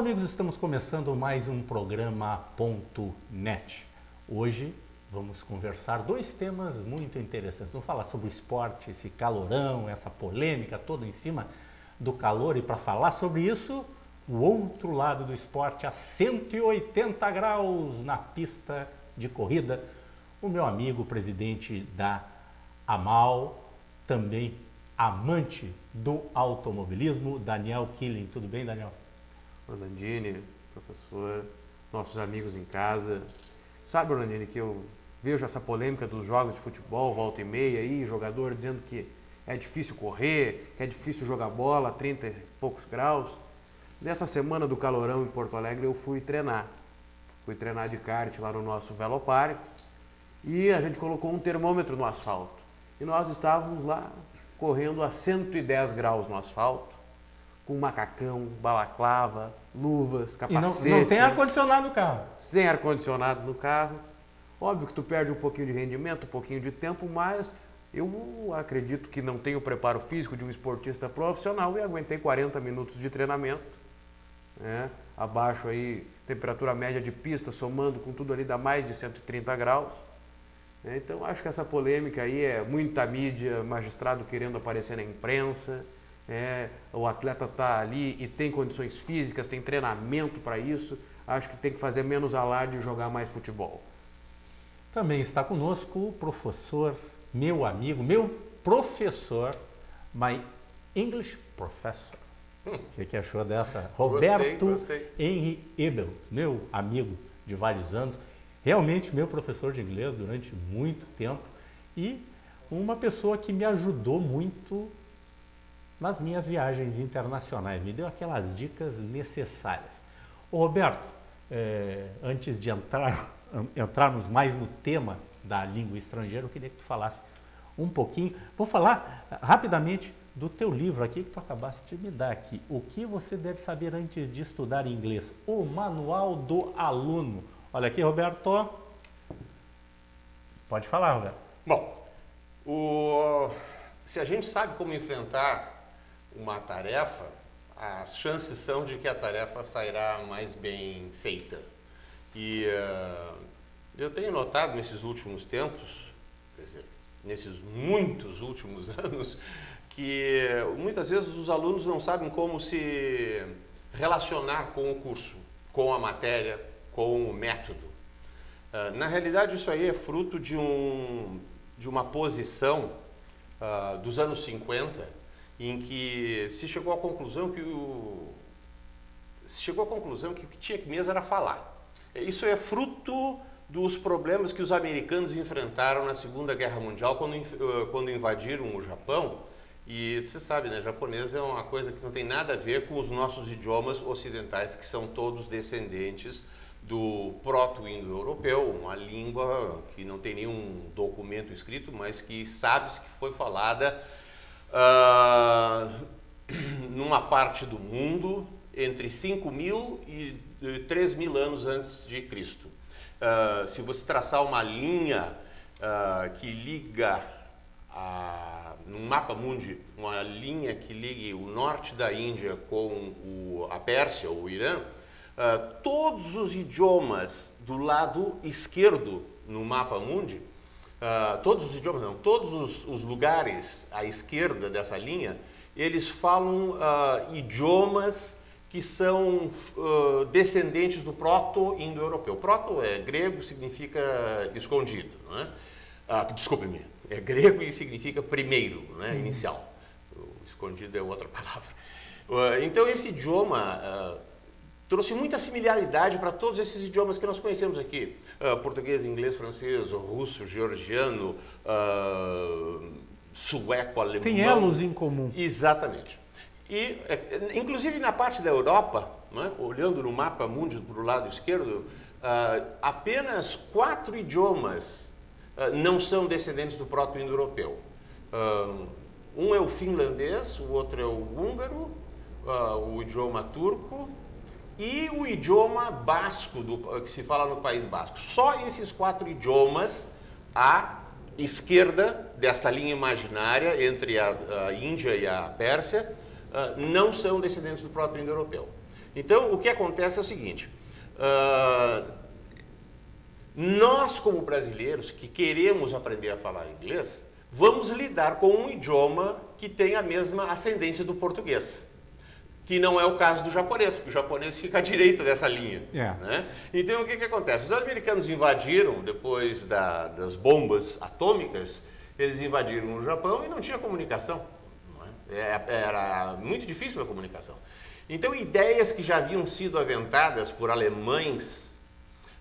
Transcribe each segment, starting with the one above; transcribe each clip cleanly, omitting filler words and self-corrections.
amigos, estamos começando mais um programa Ponto Net. Hoje vamos conversar dois temas muito interessantes. Vamos falar sobre o esporte, esse calorão, essa polêmica toda em cima do calor. E para falar sobre isso, o outro lado do esporte, a 180 graus na pista de corrida, o meu amigo, presidente da AMAL, também amante do automobilismo, Daniel Killing. Tudo bem, Daniel? Orlandini, professor, nossos amigos em casa. Sabe, Orlandini, que eu vejo essa polêmica dos jogos de futebol, volta e meia, aí, jogador dizendo que é difícil correr, que é difícil jogar bola a 30 e poucos graus. Nessa semana do calorão em Porto Alegre eu fui treinar. Fui treinar de kart lá no nosso Velopark e a gente colocou um termômetro no asfalto. E nós estávamos lá correndo a 110 graus no asfalto, com macacão, balaclava, luvas, capacete. E não tem ar-condicionado no carro. Sem ar-condicionado no carro. Óbvio que tu perde um pouquinho de rendimento, um pouquinho de tempo, mas eu acredito que não tenho o preparo físico de um esportista profissional e aguentei 40 minutos de treinamento, né? Abaixo aí, temperatura média de pista, somando com tudo ali, dá mais de 130 graus. Então, acho que essa polêmica aí é muita mídia, magistrado querendo aparecer na imprensa. O atleta está ali e tem condições físicas, tem treinamento para isso. Acho que tem que fazer menos alarde e jogar mais futebol. Também está conosco o professor, meu amigo, meu professor, my English professor. O que achou dessa? Roberto Gostei. Henry Ebel, meu amigo de vários anos, realmente meu professor de inglês durante muito tempo e uma pessoa que me ajudou muito nas minhas viagens internacionais, me deu aquelas dicas necessárias. Ô Roberto, antes de entrarmos mais no tema da língua estrangeira, eu queria que tu falasse um pouquinho. Vou falar rapidamente do teu livro aqui que tu acabaste de me dar aqui. O que você deve saber antes de estudar inglês? O Manual do Aluno. Olha aqui, Roberto. Pode falar, Roberto. Bom, se a gente sabe como enfrentar uma tarefa, as chances são de que a tarefa sairá mais bem feita. E eu tenho notado nesses últimos tempos, quer dizer, nesses muitos últimos anos, que muitas vezes os alunos não sabem como se relacionar com o curso, com a matéria, com o método. Na realidade, isso aí é fruto de uma posição dos anos 50, em que se chegou à conclusão que o que tinha que mesmo era falar. Isso é fruto dos problemas que os americanos enfrentaram na Segunda Guerra Mundial quando invadiram o Japão. E você sabe, né, japonês é uma coisa que não tem nada a ver com os nossos idiomas ocidentais, que são todos descendentes do proto-indo-europeu, uma língua que não tem nenhum documento escrito, mas que sabe-se que foi falada numa parte do mundo entre 5.000 e 3.000 anos antes de Cristo. Se você traçar uma linha que liga num mapa mundi, uma linha que ligue o norte da Índia com a Pérsia ou o Irã, todos os idiomas do lado esquerdo no mapa mundi, todos os lugares à esquerda dessa linha, eles falam idiomas que são descendentes do proto-indo-europeu. Proto é grego, significa escondido, não é? Desculpe-me, é grego e significa primeiro, né? Inicial. O escondido é outra palavra. Então esse idioma trouxe muita similaridade para todos esses idiomas que nós conhecemos aqui. Português, inglês, francês, russo, georgiano, sueco, alemão. Tem elos em comum. Exatamente. E, inclusive na parte da Europa, né, olhando no mapa mundi para o lado esquerdo, apenas 4 idiomas não são descendentes do proto-indo-europeu. Um é o finlandês, o outro é o húngaro, o idioma turco e o idioma basco, que se fala no País Basco. Só esses 4 idiomas à esquerda desta linha imaginária entre a Índia e a Pérsia não são descendentes do proto-indo-europeu. Então, o que acontece é o seguinte, nós como brasileiros que queremos aprender a falar inglês, vamos lidar com um idioma que tem a mesma ascendência do português, que não é o caso do japonês, porque o japonês fica à direita dessa linha. Né? Então, o que acontece? Os americanos invadiram, depois das bombas atômicas, eles invadiram o Japão e não tinha comunicação. Era muito difícil a comunicação. Então, ideias que já haviam sido aventadas por alemães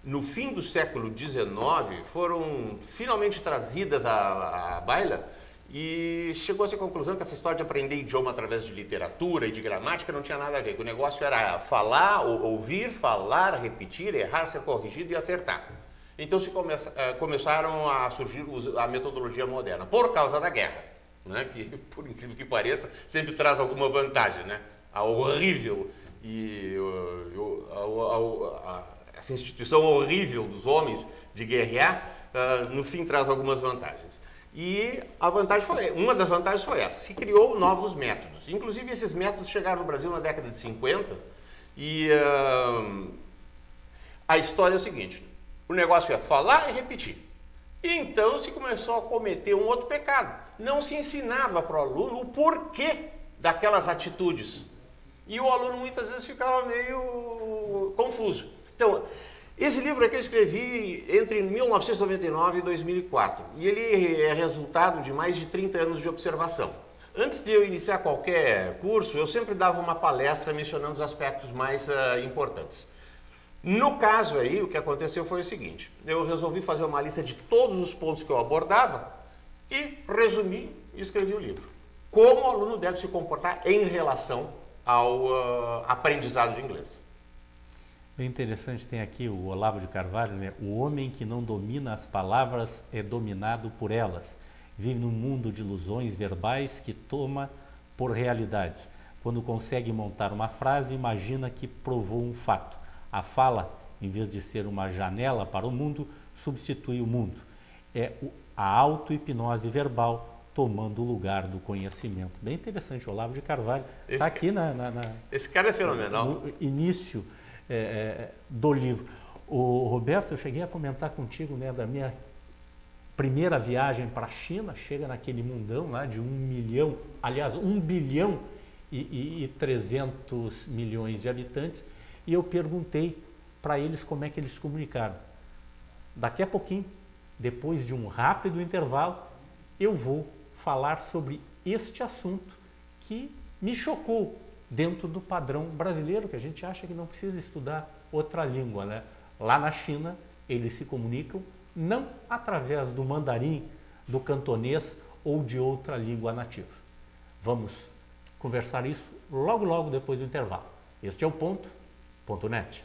no fim do século XIX foram finalmente trazidas à baila e chegou-se à conclusão que essa história de aprender idioma através de literatura e de gramática não tinha nada a ver, que o negócio era falar, ouvir, falar, repetir, errar, ser corrigido e acertar. Então começaram a surgir a metodologia moderna, por causa da guerra, né? Que, por incrível que pareça, sempre traz alguma vantagem, né? A horrível e essa instituição horrível dos homens de guerrear, no fim traz algumas vantagens. E uma das vantagens foi essa, se criou novos métodos. Inclusive esses métodos chegaram no Brasil na década de 50 e a história é o seguinte, o negócio é falar e repetir. E então se começou a cometer um outro pecado, não se ensinava para o aluno o porquê daquelas atitudes. E o aluno muitas vezes ficava meio confuso. Então, esse livro aqui eu escrevi entre 1999 e 2004 e ele é resultado de mais de 30 anos de observação. Antes de eu iniciar qualquer curso, eu sempre dava uma palestra mencionando os aspectos mais importantes. No caso aí, o que aconteceu foi o seguinte, eu resolvi fazer uma lista de todos os pontos que eu abordava e resumi e escrevi o livro. Como o aluno deve se comportar em relação ao aprendizado de inglês. É interessante, tem aqui o Olavo de Carvalho, né? O homem que não domina as palavras é dominado por elas. Vive num mundo de ilusões verbais que toma por realidades. Quando consegue montar uma frase, imagina que provou um fato. A fala, em vez de ser uma janela para o mundo, substitui o mundo. É a auto-hipnose verbal tomando o lugar do conhecimento. Bem interessante, o Olavo de Carvalho está aqui esse cara é fenomenal. No início do livro. O Roberto, eu cheguei a comentar contigo, né, da minha primeira viagem para a China, chega naquele mundão lá de 1 milhão, aliás, 1 bilhão e 300 milhões de habitantes, e eu perguntei para eles como é que eles se comunicaram. Daqui a pouquinho, depois de um rápido intervalo, eu vou falar sobre este assunto que me chocou dentro do padrão brasileiro, que a gente acha que não precisa estudar outra língua, né? Lá na China, eles se comunicam não através do mandarim, do cantonês ou de outra língua nativa. Vamos conversar isso logo depois do intervalo. Este é o Ponto.net.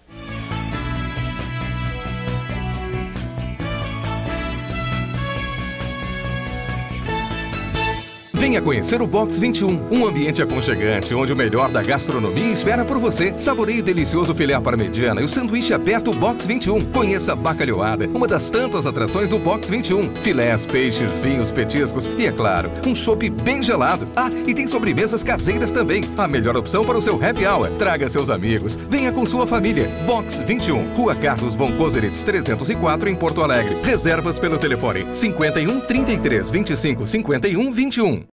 Venha conhecer o Box 21, um ambiente aconchegante, onde o melhor da gastronomia espera por você. Saboreie o delicioso filé parmegiana e o sanduíche aberto Box 21. Conheça a bacalhoada, uma das tantas atrações do Box 21. Filés, peixes, vinhos, petiscos e, é claro, um chopp bem gelado. Ah, e tem sobremesas caseiras também. A melhor opção para o seu happy hour. Traga seus amigos. Venha com sua família. Box 21, Rua Carlos von Koselitz 304, em Porto Alegre. Reservas pelo telefone 51 33 25 51 21.